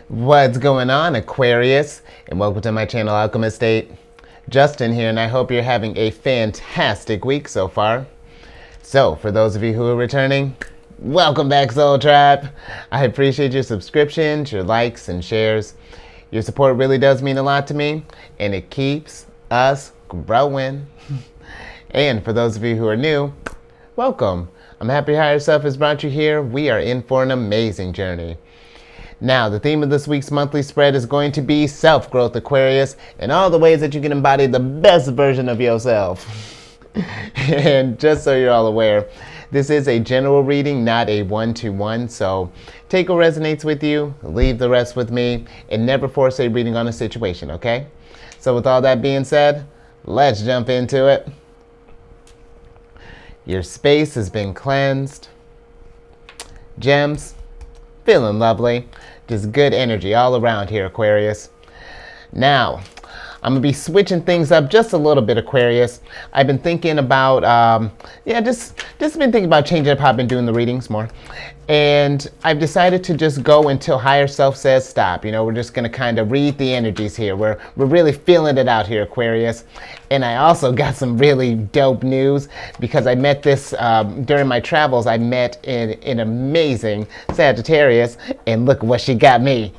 What's going on, Aquarius? And welcome to my channel, Alchemist. Justin here, and I hope you're having a fantastic week so far. So, for those of you who are returning, welcome back, Soul Tribe. I appreciate your subscriptions, your likes, and shares. Your support really does mean a lot to me, and it keeps us growing. And for those of you who are new, welcome. I'm happy Higher Self has brought you here. We are in for an amazing journey. Now, the theme of this week's monthly spread is going to be self-growth, Aquarius, and all the ways that you can embody the best version of yourself. And just so you're all aware, this is a general reading, not a one-to-one, so take what resonates with you, leave the rest with me, and never force a reading on a situation, okay? So with all that being said, let's jump into it. Your space has been cleansed. Gems, feeling lovely. Just good energy all around here, Aquarius. Now, I'm going to be switching things up just a little bit, Aquarius. I've been thinking about, just been thinking about changing up how I've been doing the readings more. And I've decided to just go until Higher Self says stop. You know, we're just going to kind of read the energies here. We're really feeling it out here, Aquarius. And I also got some really dope news because I met this, during my travels, I met an amazing Sagittarius. And look what she got me,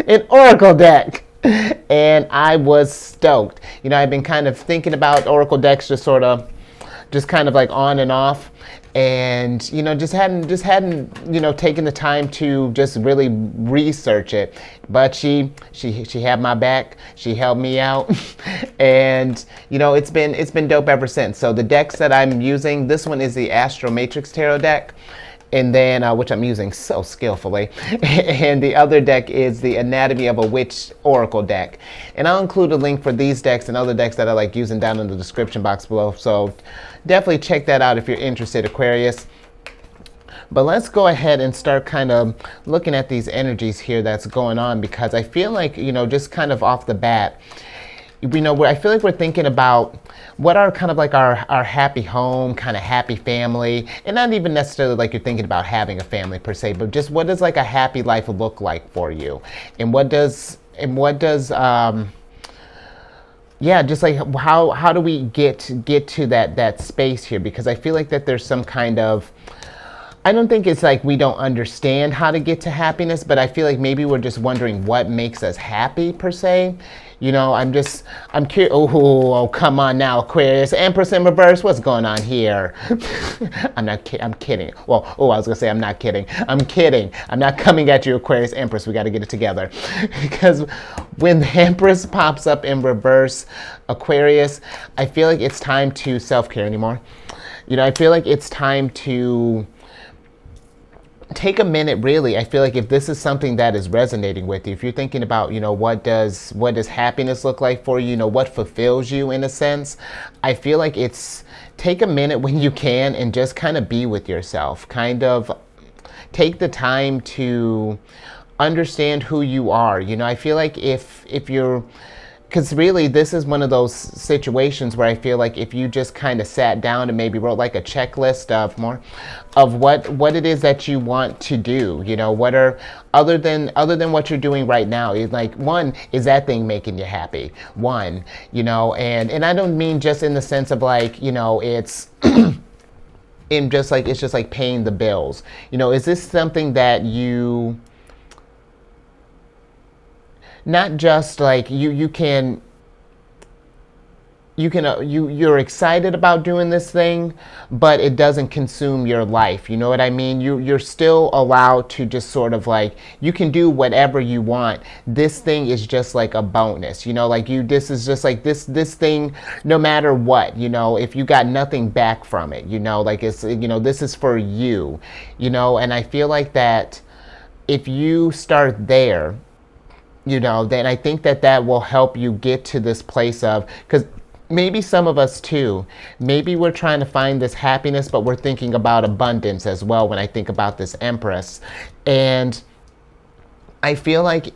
an Oracle deck. And I was stoked. You know, I've been kind of thinking about Oracle decks just kind of like on and off. And, you know, just hadn't, you know, taken the time to just really research it. But she had my back. She helped me out. And, you know, it's been dope ever since. So the decks that I'm using, this one is the Astro Matrix Tarot deck. And then, which I'm using so skillfully. And the other deck is the Anatomy of a Witch Oracle deck. And I'll include a link for these decks and other decks that I like using down in the description box below. So definitely check that out if you're interested, Aquarius. But let's go ahead and start kind of looking at these energies here that's going on, because I feel like, you know, just kind of off the bat, you know, I feel like we're thinking about what are kind of like our happy home, kind of happy family, and not even necessarily like you're thinking about having a family per se, but just what does like a happy life look like for you? And what does just like how do we get to that space here? Because I feel like that there's some kind of, I don't think it's like we don't understand how to get to happiness, but I feel like maybe we're just wondering what makes us happy per se. You know, I'm curious. Oh, come on now, Aquarius. Empress in reverse, what's going on here? I'm kidding. Well, I was gonna say I'm not kidding. I'm kidding. I'm not coming at you, Aquarius. Empress, we gotta get it together. Because when the Empress pops up in reverse, Aquarius, I feel like it's time to self-care anymore. You know, I feel like it's time to take a minute, really. I feel like if this is something that is resonating with you, if you're thinking about, you know, what does happiness look like for you, you know, what fulfills you in a sense, I feel like it's take a minute when you can and just kind of be with yourself. Kind of take the time to understand who you are. You know, I feel like if you're, because really this is one of those situations where I feel like if you just kind of sat down and maybe wrote like a checklist of what it is that you want to do, you know, what are, other than what you're doing right now, like, one, is that thing making you happy? One, you know, and I don't mean just in the sense of like, you know, it's it's just like paying the bills. You know, is this something that you, not just like you're excited about doing this thing, but it doesn't consume your life. You know what I mean? You're still allowed to just sort of like, you can do whatever you want. This thing is just like a bonus, you know, like this is just like this thing, no matter what, you know, if you got nothing back from it, you know, like it's, you know, this is for you, you know. And I feel like that if you start there, you know, then I think that will help you get to this place of, because maybe some of us too, maybe we're trying to find this happiness, but we're thinking about abundance as well when I think about this Empress. And I feel like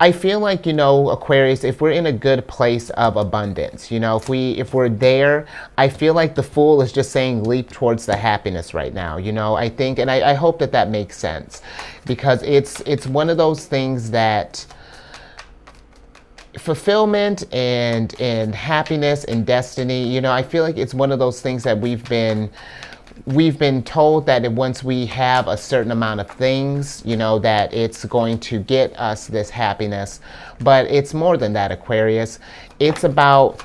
I feel like, Aquarius, if we're in a good place of abundance, if we're there, I feel like the Fool is just saying leap towards the happiness right now. I think, and I hope that that makes sense, because it's one of those things that fulfillment and happiness and destiny, I feel like it's one of those things that we've been told that once we have a certain amount of things, that it's going to get us this happiness. But it's more than that, Aquarius. It's about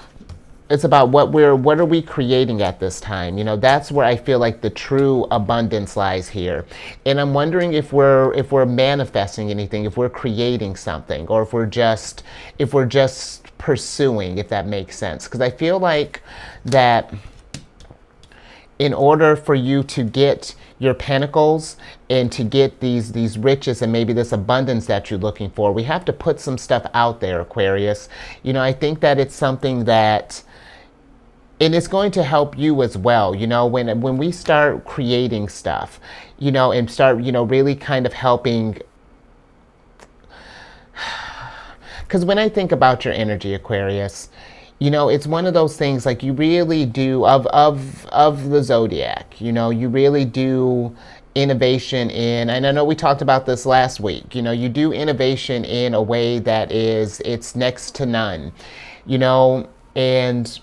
what are we creating at this time. That's where I feel like the true abundance lies here. And I'm wondering if we're manifesting anything, if we're creating something, or if we're just pursuing, if that makes sense. Because I feel like that in order for you to get your pentacles and to get these riches and maybe this abundance that you're looking for, we have to put some stuff out there, Aquarius. I think that it's something that, and it's going to help you as well, when we start creating stuff, and start, really kind of helping. Because when I think about your energy, Aquarius, it's one of those things, like, you really do, of the zodiac, you really do innovation in, and I know we talked about this last week, you do innovation in a way that it's next to none, and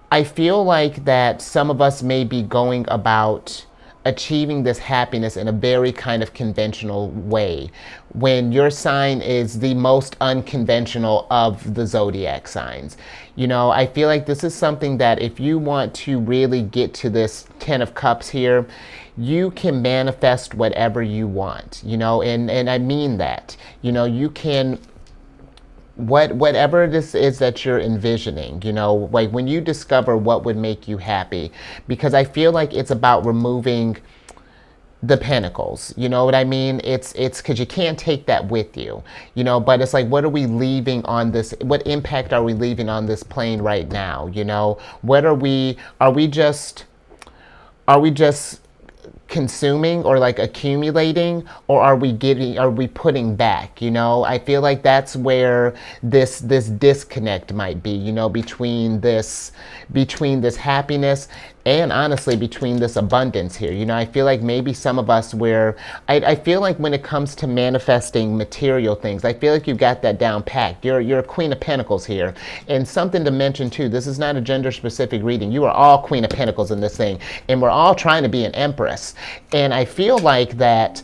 I feel like that some of us may be going about achieving this happiness in a very kind of conventional way, when your sign is the most unconventional of the zodiac signs. I feel like this is something that if you want to really get to this 10 of Cups here, you can manifest whatever you want, and I mean that. You can, whatever this is that you're envisioning, like when you discover what would make you happy, because I feel like it's about removing the pentacles, you know what I mean? It's because you can't take that with you, but it's like, what are we leaving on this, what impact are we leaving on this plane right now? What are we just consuming or like accumulating, or are we putting back? I feel like that's where this disconnect might be, between this happiness and honestly between this abundance here. I feel like maybe some of us I feel like when it comes to manifesting material things, I feel like you've got that down packed. You're a Queen of Pentacles here. And something to mention too, this is not a gender specific reading. You are all Queen of Pentacles in this thing, and we're all trying to be an Empress. And I feel like that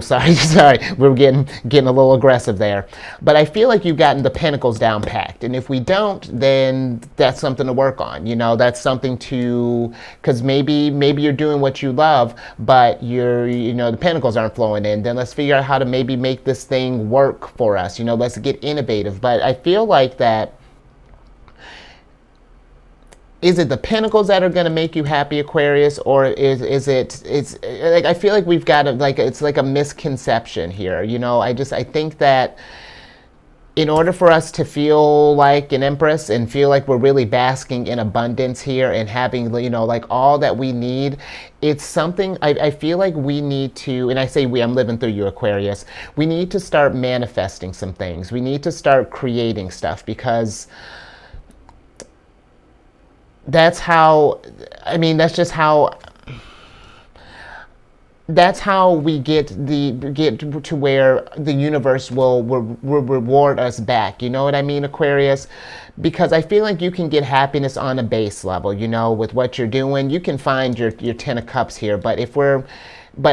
sorry, we're getting a little aggressive there. But I feel like you've gotten the pentacles down packed. And if we don't, then that's something to work on. That's something to, because maybe you're doing what you love, but the pentacles aren't flowing in. Then let's figure out how to maybe make this thing work for us. Let's get innovative. But I feel like that, is it the pentacles that are going to make you happy, Aquarius, or it's like, I feel like we've got it's like a misconception here. I think that in order for us to feel like an Empress and feel like we're really basking in abundance here and having, like all that we need, it's something I feel like we need to, and I say I'm living through you, Aquarius, we need to start manifesting some things. We need to start creating stuff, because that's how we get to where the universe will reward us back. You know what I mean, Aquarius? Because I feel like you can get happiness on a base level, with what you're doing. You can find your 10 of Cups here, but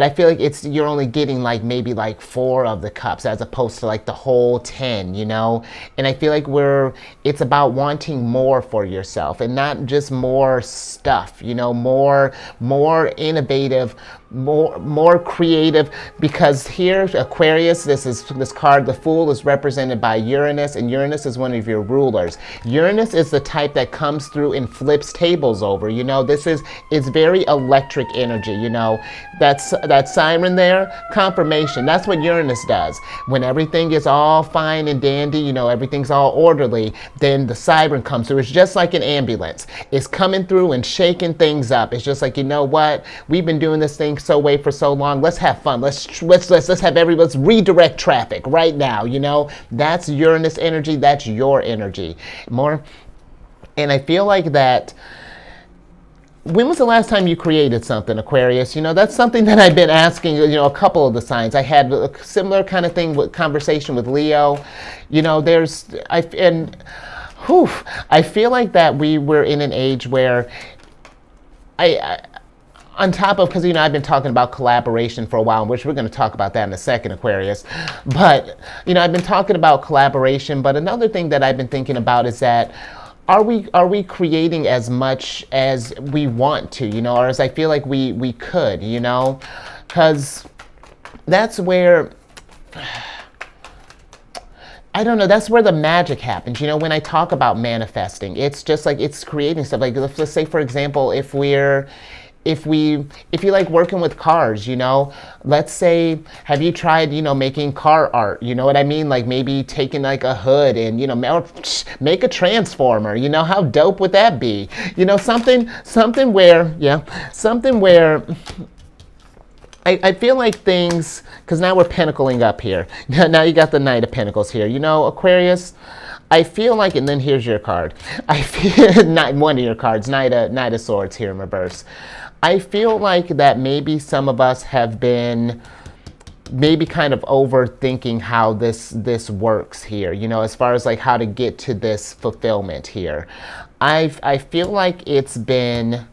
I feel like you're only getting maybe 4 of the cups as opposed to the whole 10, And I feel like it's about wanting more for yourself, and not just more stuff, more innovative, more creative. Because here, Aquarius, this card, the Fool, is represented by Uranus, and Uranus is one of your rulers. Uranus is the type that comes through and flips tables over. It's very electric energy. That siren there, confirmation. That's what Uranus does. When everything is all fine and dandy, everything's all orderly, then the siren comes through. It's just like an ambulance. It's coming through and shaking things up. It's just like, what? We've been doing this thing way for so long. Let's have fun. Let's redirect traffic right now. You know, that's Uranus energy. That's your energy. More, and I feel like that. When was the last time you created something, Aquarius? You know, that's something that I've been asking, you know, a couple of the signs. I had a similar kind of thing with conversation with Leo. You know, I feel like that we're in an age where on top of, because, you know, I've been talking about collaboration for a while, which we're going to talk about that in a second, Aquarius. But, you know, I've been talking about collaboration, but another thing that I've been thinking about is that are we creating as much as we want to, you know, or as I feel like we could, you know, because that's where, I don't know, that's where the magic happens. You know, when I talk about manifesting, it's just like it's creating stuff. Like, let's say, for example, if you like working with cars, you know, let's say, have you tried, you know, making car art? You know what I mean? Like maybe taking like a hood and, you know, make a transformer. You know, how dope would that be? You know, something where I feel like things, because now we're pentacling up here. Now you got the Knight of Pentacles here. You know, Aquarius, I feel like, and then here's your card. I feel, not one of your cards, Knight of Swords here in reverse. I feel like that maybe some of us have been maybe kind of overthinking how this works here, you know, as far as like how to get to this fulfillment here. I feel like it's been,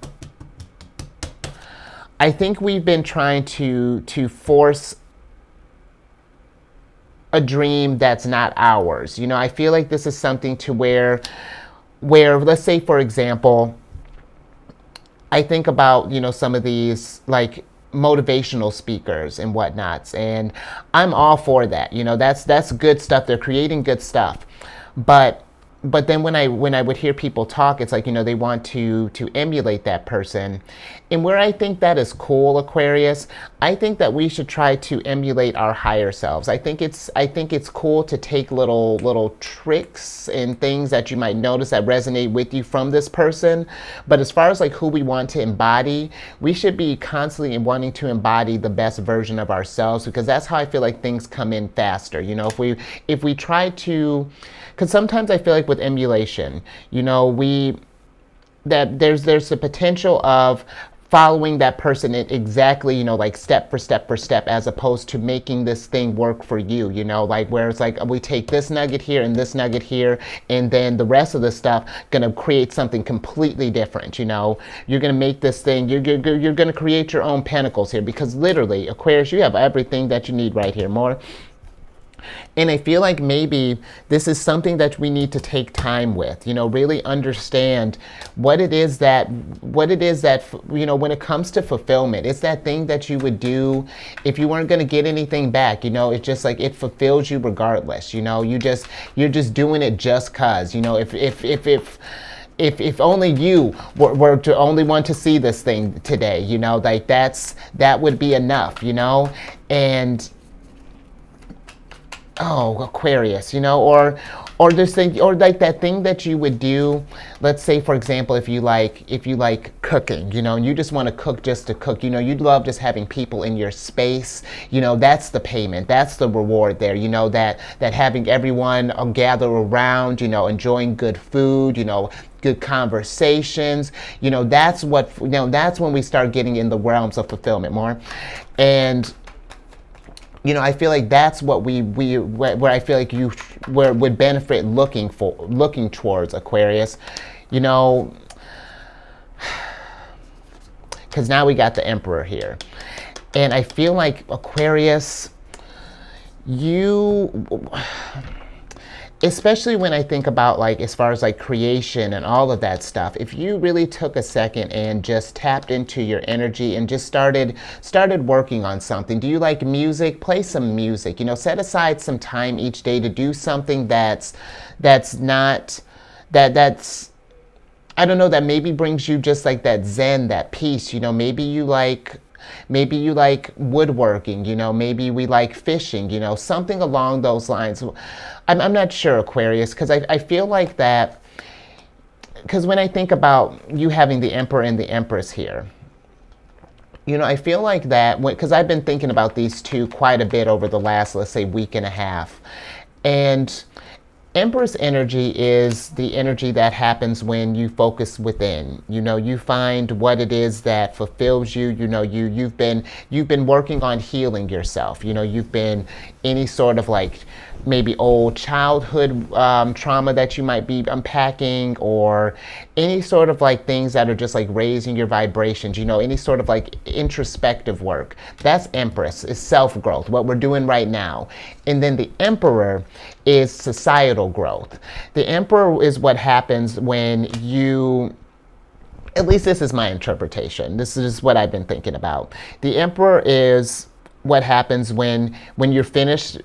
I think we've been trying to force a dream that's not ours. You know, I feel like this is something to where let's say, for example, I think about, you know, some of these like motivational speakers and whatnots, and I'm all for that. You know, that's good stuff. They're creating good stuff. But then when I would hear people talk, it's like, you know, they want to emulate that person. And where I think that is cool, Aquarius, I think that we should try to emulate our higher selves. I think it's cool to take little tricks and things that you might notice that resonate with you from this person. But as far as like who we want to embody, we should be constantly wanting to embody the best version of ourselves, because that's how I feel like things come in faster. You know, if we try to, because sometimes I feel like with emulation, you know, there's the potential of following that person exactly, you know, like step for step, as opposed to making this thing work for you, you know, like where it's like we take this nugget here and this nugget here, and then the rest of the stuff gonna create something completely different. You know, you're gonna make this thing, you're gonna create your own pentacles here, because literally, Aquarius, you have everything that you need right here. More. And I feel like maybe this is something that we need to take time with, you know, really understand what it is that, you know, when it comes to fulfillment, it's that thing that you would do if you weren't going to get anything back. You know, it's just like it fulfills you regardless. You know, you're just doing it just cause, you know, if only you were to only want to see this thing today, you know, like that would be enough, you know. And oh, Aquarius, you know, or this thing, or like that thing that you would do. Let's say, for example, if you like cooking, you know, and you just want to cook just to cook, you know, you'd love just having people in your space, you know, that's the payment, that's the reward there, you know, that having everyone gather around, you know, enjoying good food, you know, good conversations, you know, that's what, you know, that's when we start getting in the realms of fulfillment more. And you know, I feel like that's what where I feel like where would benefit looking towards, Aquarius, you know, because now we got the Emperor here, and I feel like, Aquarius, especially when I think about like as far as like creation and all of that stuff, if you really took a second and just tapped into your energy and just started working on something. Do you like music? Play some music. You know, set aside some time each day to do something that's I don't know, that maybe brings you just like that zen, that peace. You know, maybe you like woodworking, you know, maybe we like fishing, you know, something along those lines. I'm not sure, Aquarius, because I feel like that, because when I think about you having the Emperor and the Empress here, I feel like that, because I've been thinking about these two quite a bit over the last, let's say, week and a half. And Empress energy is the energy that happens when you focus within. You find what it is that fulfills you. You've been working on healing yourself. You've been any sort of like maybe old childhood trauma that you might be unpacking, or any sort of like things that are just like raising your vibrations, any sort of like introspective work. That's Empress, is self-growth, what we're doing right now. And then the Emperor is societal growth. The Emperor is what happens when you, at least this is my interpretation, this is what I've been thinking about. The Emperor is what happens when you're finished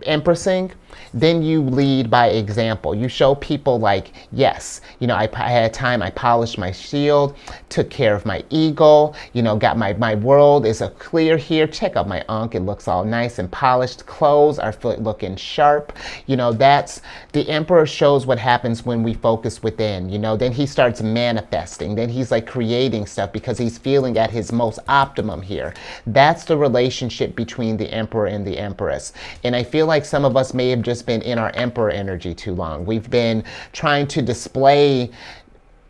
empressing, then you lead by example. You show people like, yes, I had time, I polished my shield, took care of my ego, got my world is a clear here. Check out my Ankh, it looks all nice and polished. Clothes are looking sharp. That's, the Emperor shows what happens when we focus within. Then he starts manifesting. Then he's like creating stuff because he's feeling at his most optimum here. That's the relationship between the Emperor and the Empress. And I feel like some of us may have just been in our Emperor energy too long. We've been trying to display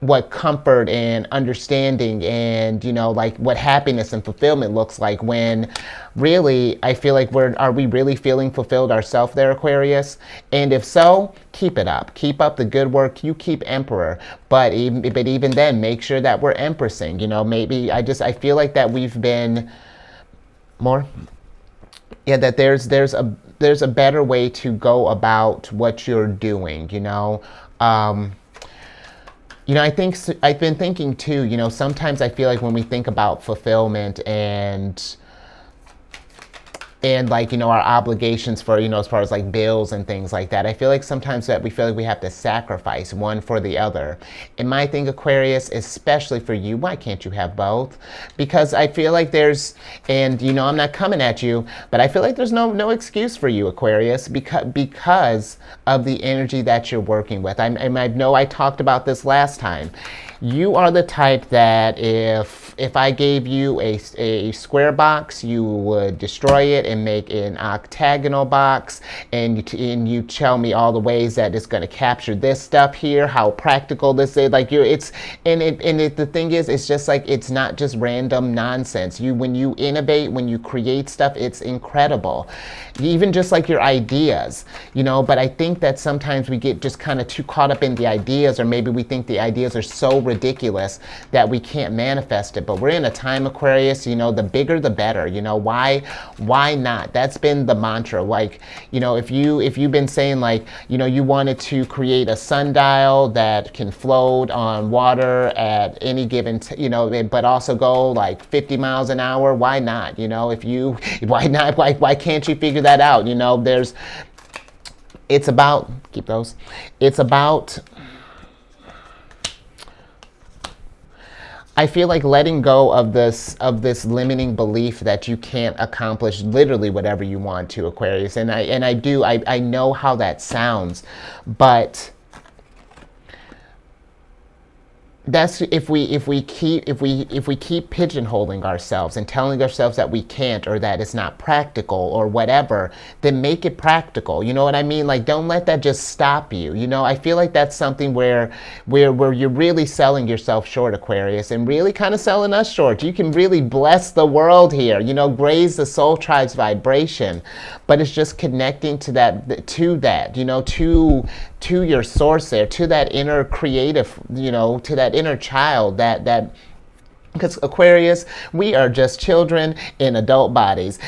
what comfort and understanding and like what happiness and fulfillment looks like, when really I feel like are we really feeling fulfilled ourselves there, Aquarius? And if so, keep it up. Keep up the good work. You keep Emperor, but even then, make sure that we're empressing. Maybe I feel like that we've been more, that there's a better way to go about what you're doing. I think I've been thinking too, sometimes I feel like when we think about fulfillment and like, our obligations for, as far as like bills and things like that, I feel like sometimes that we feel like we have to sacrifice one for the other. And my thing, Aquarius, especially for you, why can't you have both? Because I feel like there's, and I'm not coming at you, but I feel like there's no excuse for you, Aquarius, because of the energy that you're working with. I know I talked about this last time. You are the type that if I gave you a square box, you would destroy it and make an octagonal box, and you tell me all the ways that it's going to capture this stuff here, how practical this is. Like the thing is, it's just like, it's not just random nonsense. When you innovate, when you create stuff, it's incredible. Even just like your ideas, but I think that sometimes we get just kind of too caught up in the ideas, or maybe we think the ideas are so ridiculous that we can't manifest it. But we're in a time, Aquarius, the bigger the better. Why not? That's been the mantra. Like, if you've been saying like, you wanted to create a sundial that can float on water at any given but also go like 50 miles an hour, why not? Why not? Why can't you figure that out? It's about, keep those. It's about, I feel like letting go of this limiting belief that you can't accomplish literally whatever you want to, Aquarius. And I know how that sounds, but that's if we keep pigeonholing ourselves and telling ourselves that we can't, or that it's not practical or whatever, then make it practical. You know what I mean? Like, don't let that just stop you. I feel like that's something where you're really selling yourself short, Aquarius, and really kind of selling us short. You can really bless the world here, raise the soul tribe's vibration, but it's just connecting to that, to your source there, to that inner creative, to that inner child, that because Aquarius, we are just children in adult bodies,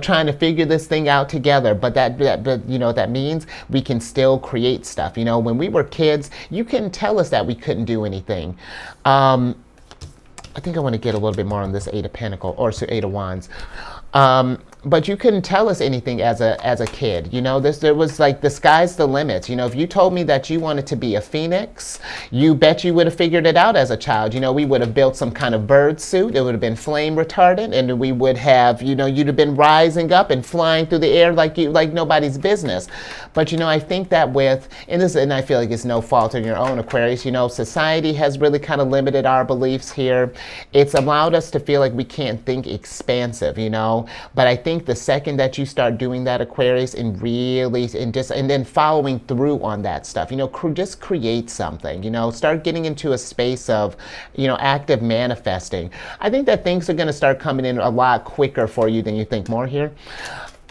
trying to figure this thing out together. But that means we can still create stuff. When we were kids, you couldn't tell us that we couldn't do anything. I think I want to get a little bit more on this Eight of Pentacles, or Eight of Wands. but you couldn't tell us anything as a kid. You know, there was like the sky's the limit. You know, if you told me that you wanted to be a phoenix, you bet you would have figured it out as a child. You know, we would have built some kind of bird suit. It would have been flame retardant, and we would have, you know, you'd have been rising up and flying through the air like nobody's business. But you know, I think that and I feel like it's no fault in your own, Aquarius. You know, society has really kind of limited our beliefs here. It's allowed us to feel like we can't think expansive, you know. But I think the second that you start doing that, Aquarius, and then following through on that stuff, you know, just create something, you know, start getting into a space of, you know, active manifesting. I think that things are going to start coming in a lot quicker for you than you think. More here.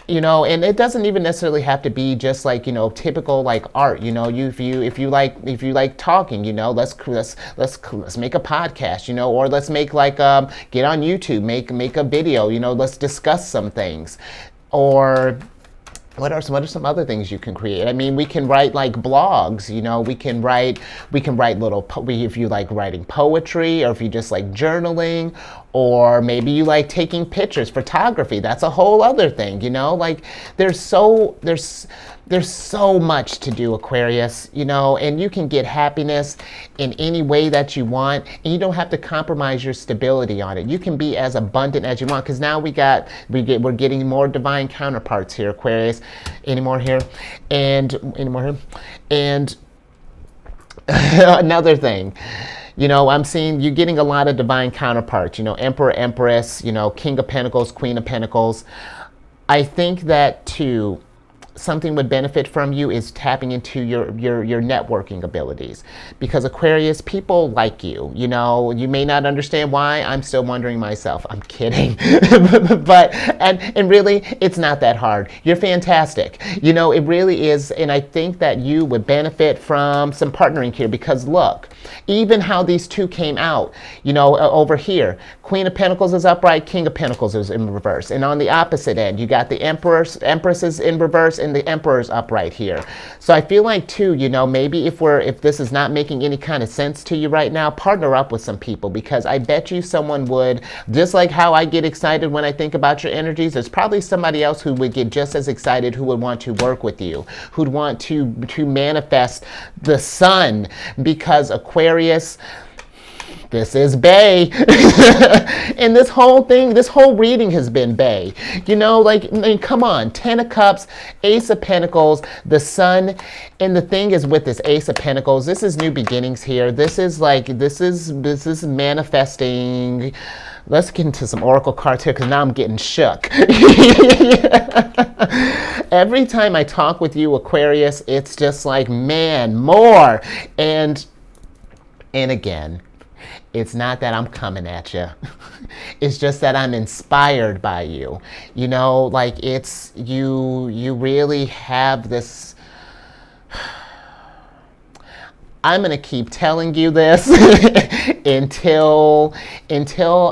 You know, and it doesn't even necessarily have to be just like, you know, typical like art. You know, if you like talking, you know, let's make a podcast, you know, or let's make like get on YouTube, make a video, you know, let's discuss some things. Or what are some other things you can create? I mean, we can write like blogs, you know, we can write if you like writing poetry, or if you just like journaling, or maybe you like taking pictures, photography. That's a whole other thing, you know, like there's so much to do, Aquarius, you know, and you can get happiness in any way that you want, and you don't have to compromise your stability on it. You can be as abundant as you want, because now we're getting more divine counterparts here, Aquarius. Any more here? And another thing, you know, I'm seeing you getting a lot of divine counterparts, you know, Emperor, Empress, you know, King of Pentacles, Queen of Pentacles. I think that too, something would benefit from you is tapping into your networking abilities, because Aquarius, people like you know, you may not understand why. I'm still wondering myself. I'm kidding. But and really, it's not that hard. You're fantastic, you know, it really is. And I think that you would benefit from some partnering here, because look, even how these two came out, you know, over here, Queen of Pentacles is upright, King of Pentacles is in reverse, and on the opposite end you got the Empress is in reverse, and the Emperor's upright here. So I feel like too, you know, maybe if this is not making any kind of sense to you right now, partner up with some people, because I bet you someone would, just like how I get excited when I think about your energies, there's probably somebody else who would get just as excited, who would want to work with you, who'd want to manifest the sun, because Aquarius, this is Bay. And this whole reading has been Bay. You know, like, I mean, come on, 10 of Cups, Ace of Pentacles, the Sun. And the thing is, with this Ace of Pentacles, this is new beginnings here. This is manifesting. Let's get into some oracle cards here, because now I'm getting shook. Every time I talk with you, Aquarius, it's just like, man, more. And again, it's not that I'm coming at you. It's just that I'm inspired by you. You know, like it's, you really have this. I'm going to keep telling you this until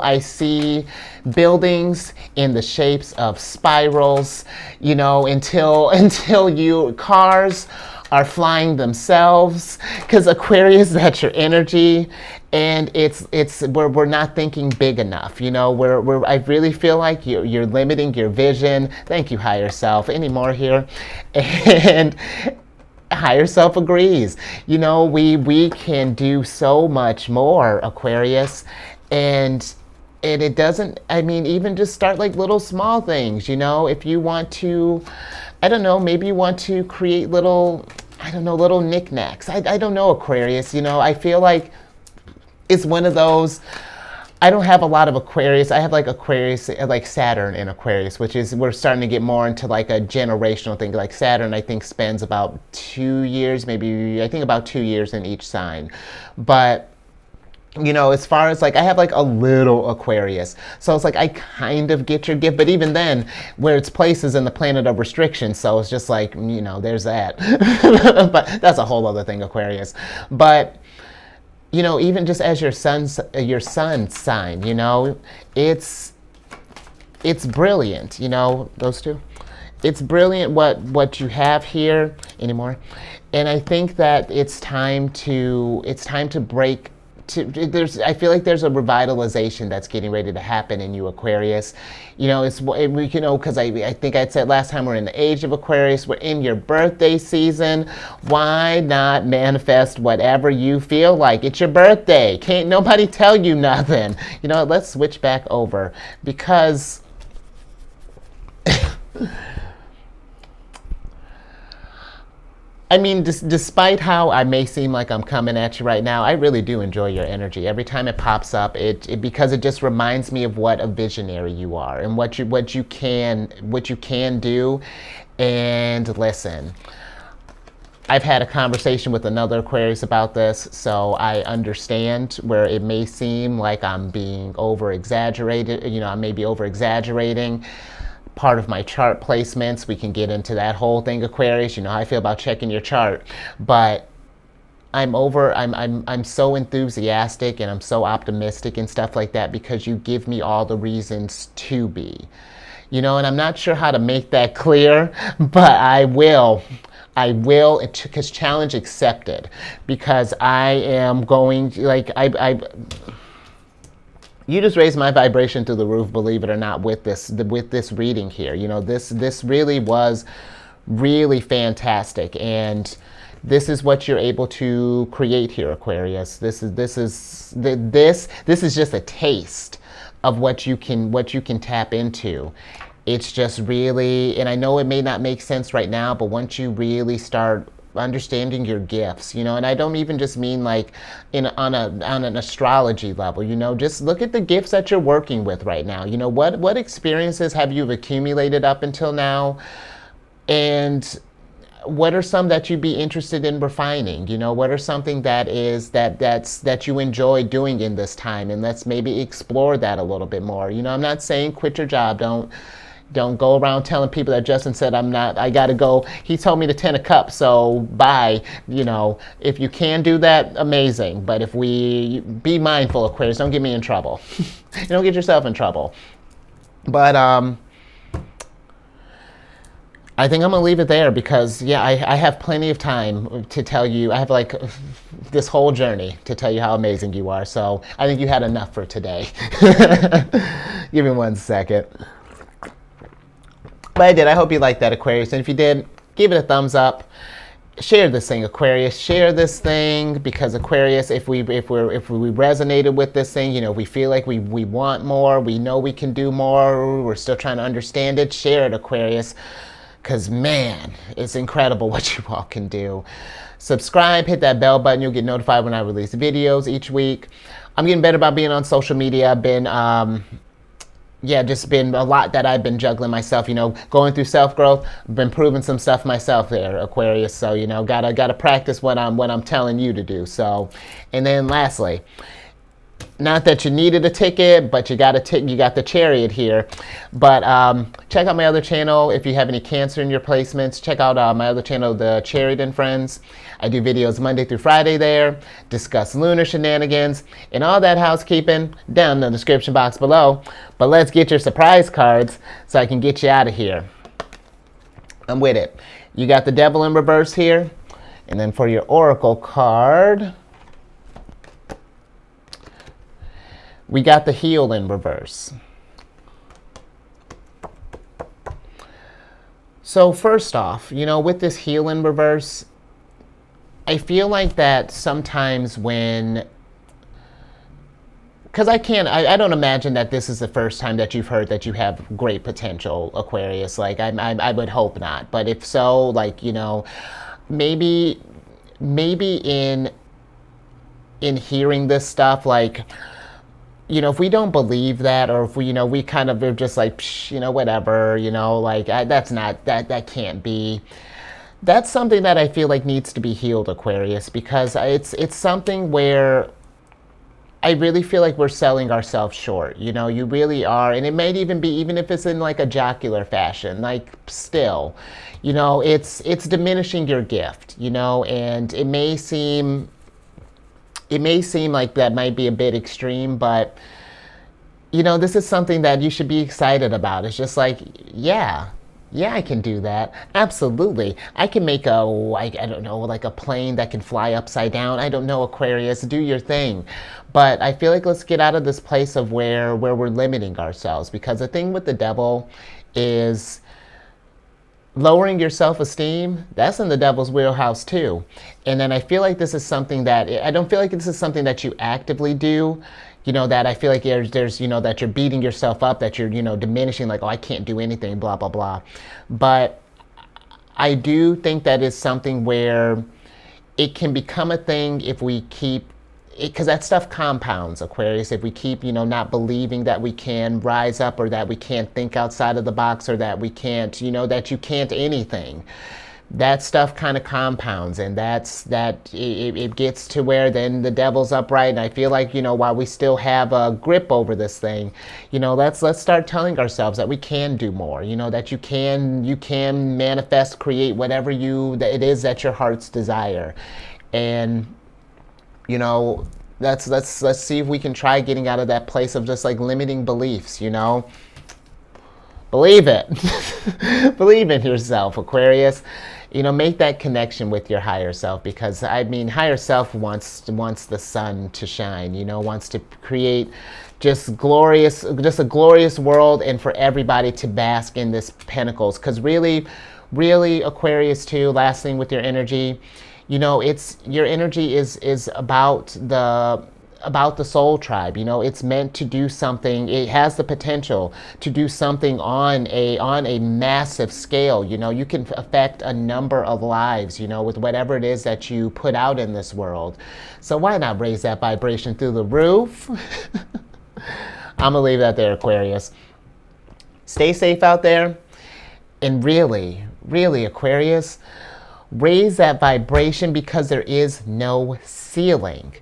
I see buildings in the shapes of spirals, you know, until cars are flying themselves, because Aquarius, that's your energy, and we're not thinking big enough, you know. I really feel like you're limiting your vision. Thank you, higher self. Any more here? And higher self agrees. You know, we can do so much more, Aquarius, and it doesn't, I mean, even just start like little small things, you know. If you want to, I don't know, maybe you want to create little knickknacks. I don't know, Aquarius, you know. I feel like it's one of those, I don't have a lot of Aquarius. I have like Aquarius, like Saturn in Aquarius, which is, we're starting to get more into like a generational thing. Like Saturn, I think, spends about 2 years, maybe, I think about 2 years in each sign. But you know, as far as like, I have like a little Aquarius. So it's like, I kind of get your gift, but even then, where its place is in the planet of restriction. So it's just like, you know, there's that. But that's a whole other thing, Aquarius. But, you know, even just as your sun sign, you know, it's brilliant, you know, those two. It's brilliant what you have here anymore. And I think that it's time to break I feel like there's a revitalization that's getting ready to happen in you, Aquarius. Because I think I said last time we're in the age of Aquarius, we're in your birthday season. Why not manifest whatever you feel like? It's your birthday. Can't nobody tell you nothing. Let's switch back over because I mean, despite how I may seem like I'm coming at you right now, I really do enjoy your energy. Every time it pops up, because it just reminds me of what a visionary you are and what you can do. And listen, I've had a conversation with another Aquarius about this, so I understand where it may seem like I'm being over-exaggerated. I may be over-exaggerating part of my chart placements. We can get into that whole thing, Aquarius. You know how I feel about checking your chart, but I'm so enthusiastic and I'm so optimistic and stuff like that because you give me all the reasons to be. And I'm not sure how to make that clear, but I will, because challenge accepted, because I am going, you just raised my vibration through the roof, believe it or not, with this reading here. This really was really fantastic, and this is what you're able to create here, Aquarius. This is just a taste of what you can tap into. It's just really, and I know it may not make sense right now, but once you really start understanding your gifts, and I don't even just mean like on an astrology level, just look at the gifts that you're working with right now. What experiences have you accumulated up until now, and what are some that you'd be interested in refining? What are something that you enjoy doing in this time, and let's maybe explore that a little bit more. I'm not saying quit your job. Don't go around telling people that Justin said I gotta go. He told me to 10 a cup, so bye. If you can do that, amazing. But if we be mindful, Aquarius, don't get me in trouble. Don't get yourself in trouble. But I think I'm gonna leave it there because I have plenty of time to tell you. I have this whole journey to tell you how amazing you are. So I think you had enough for today. Give me 1 second. But I did. I hope you liked that, Aquarius. And if you did, give it a thumbs up. Share this thing, Aquarius. Share this thing because Aquarius, if we resonated with this thing, we feel like we want more, we know we can do more, we're still trying to understand it. Share it, Aquarius, because man, it's incredible what you all can do. Subscribe, hit that bell button. You'll get notified when I release videos each week. I'm getting better about being on social media. I've been just been a lot that I've been juggling myself, going through self-growth. I've been proving some stuff myself there, Aquarius. So, gotta practice what I'm telling you to do. So, and then lastly, not that you needed a ticket, but you got the Chariot here. But check out my other channel. If you have any Cancer in your placements, check out my other channel, the Chariot and Friends. I do videos Monday through Friday there, discuss lunar shenanigans, and all that housekeeping down in the description box below. But let's get your surprise cards so I can get you out of here. I'm with it. You got the Devil in reverse here. And then for your Oracle card, we got the Heel in reverse. So first off, with this Heel in reverse, I feel like that sometimes because I don't imagine that this is the first time that you've heard that you have great potential, Aquarius. I would hope not. But if so, maybe in hearing this stuff, if we don't believe that, or if we kind of are just whatever, that can't be. That's something that I feel like needs to be healed, Aquarius, because it's something where I really feel like we're selling ourselves short. You really are, and it might even be, even if it's in a jocular fashion, still, it's diminishing your gift, and it may seem like that might be a bit extreme, but this is something that you should be excited about. It's just Yeah, I can do that. Absolutely. I can make a, like, I don't know, like a plane that can fly upside down. I don't know, Aquarius, do your thing. But I feel like let's get out of this place of where we're limiting ourselves, because the thing with the devil is lowering your self-esteem. That's in the devil's wheelhouse too. And then I feel like this is something that I don't feel like this is something that you actively do. That I feel like there's that you're beating yourself up, that you're diminishing, like, oh, I can't do anything, blah blah blah. But I do think that is something where it can become a thing if we keep because that stuff compounds, Aquarius. If we keep, not believing that we can rise up, or that we can't think outside of the box, or that we can't, that you can't anything, that stuff kind of compounds, and it gets to where then the devil's upright. And I feel like, while we still have a grip over this thing, let's start telling ourselves that we can do more. That you can manifest, create whatever it is that your heart's desire. And let's see if we can try getting out of that place of just like limiting beliefs. Believe it. Believe in yourself, Aquarius. Make that connection with your higher self, because higher self wants the sun to shine, wants to create just a glorious world, and for everybody to bask in this pentacles. Because really, Aquarius too, last thing with your energy, it's your energy is about the soul tribe. It's meant to do something. It has the potential to do something on a massive scale. You can affect a number of lives, with whatever it is that you put out in this world. So why not raise that vibration through the roof? I'm gonna leave that there, Aquarius. Stay safe out there, and really, Aquarius, raise that vibration, because there is no ceiling.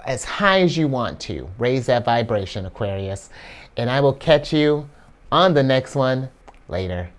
As high as you want to, raise that vibration, Aquarius. And I will catch you on the next one later.